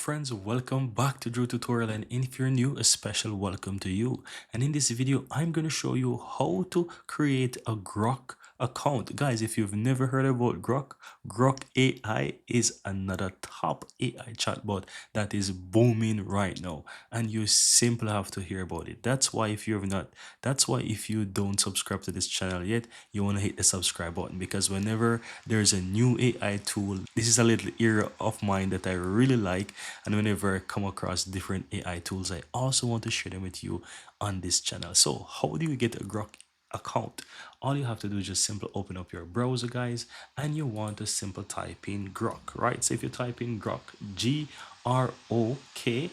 Friends, welcome back to Drew Tutorial, and if you're new, a special welcome to you. And in this video, I'm going to show you how to create a Grok account. Guys, if you've never heard about Grok, Grok AI is another top AI chatbot that is booming right now, and you simply have to hear about it. That's why if you don't subscribe to this channel yet, you want to hit the subscribe button, because whenever there's a new AI tool, this is a little area of mine that I really like, and whenever I come across different AI tools, I also want to share them with you on this channel. So how do you get a Grok account? All you have to do is just simply open up your browser, guys, and you want to simple type in Grok, right? So if you type in Grok, Grok,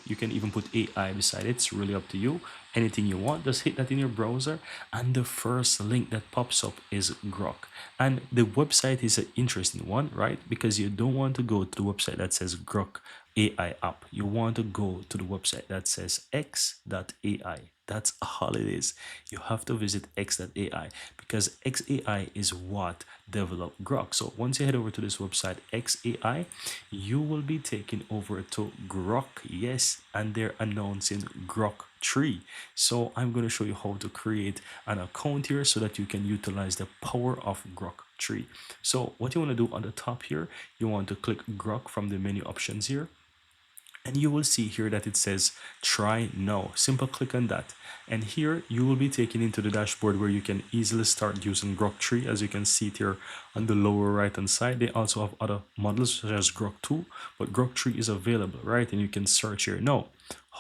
you can even put AI beside it. It's really up to you. Anything you want, just hit that in your browser, and the first link that pops up is Grok. And the website is an interesting one, right? Because you don't want to go to the website that says Grok AI app. You want to go to the website that says x.ai. That's all it is. You have to visit x.ai, because xai is what developed Grok. So once you head over to this website xai, you will be taken over to Grok. Yes, and they're announcing Grok 3. So I'm going to show you how to create an account here so that you can utilize the power of Grok 3. So what you want to do on the top here, you want to click Grok from the menu options here, and you will see here that it says try now. Simple click on that, and here you will be taken into the dashboard where you can easily start using Grok 3. As you can see it here on the lower right hand side, they also have other models such as Grok 2, but Grok 3 is available, right? And you can search here. Now,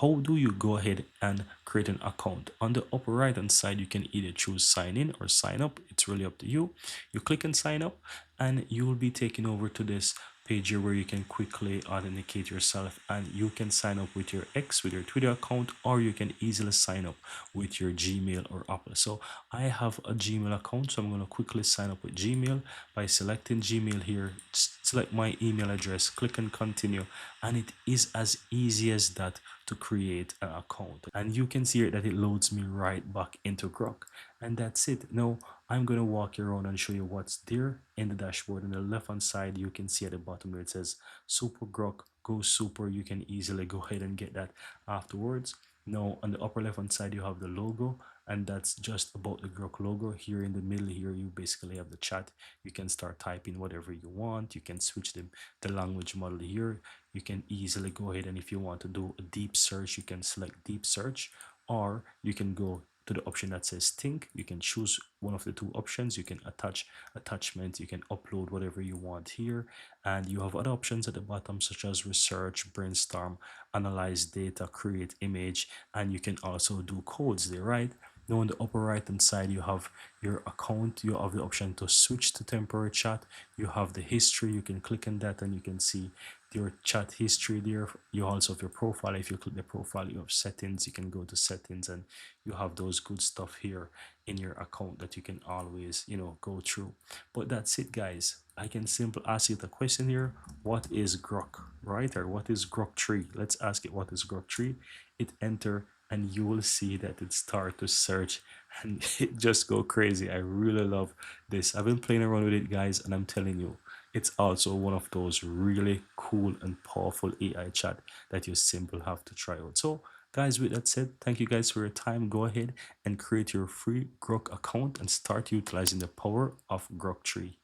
how do you go ahead and create an account? On the upper right hand side, you can either choose sign in or sign up. It's really up to you. You click on sign up, and you will be taken over to this page here where you can quickly authenticate yourself, and you can sign up with your X, with your Twitter account, or you can easily sign up with your Gmail or Apple. So I have a Gmail account, so I'm going to quickly sign up with Gmail by selecting Gmail here. Select my email address, click on continue, and it is as easy as that to create an account. And you can see here that it loads me right back into Grok, and that's it. Now I'm going to walk you around and show you what's there in the dashboard. On the left hand side, you can see at the bottom where it says Super Grok, go super. You can easily go ahead and get that afterwards. Now on the upper left hand side, you have the logo, and that's just about the Grok logo. Here in the middle here, you basically have the chat. You can start typing whatever you want. You can switch the language model here. You can easily go ahead, and if you want to do a deep search, you can select deep search, or you can go to the option that says think. You can choose one of the two options. You can attach attachment, you can upload whatever you want here, and you have other options at the bottom such as research, brainstorm, analyze data, create image, and you can also do codes there, right? Now on the upper right hand side, you have your account. You have the option to switch to temporary chat. You have the history. You can click on that and you can see your chat history there. You also have your profile. If you click the profile, you have settings. You can go to settings and you have those good stuff here in your account that you can always, go through. But that's it, guys. I can simply ask you the question here: what is Grok, right? Or what is Grok 3? Let's ask it what is Grok 3. Hit enter, and you will see that it start to search, and it just go crazy. I really love this. I've been playing around with it, guys, and I'm telling you, it's also one of those really cool and powerful AI chat that you simply have to try out. So guys, with that said, thank you guys for your time. Go ahead and create your free Grok account and start utilizing the power of Grok 3.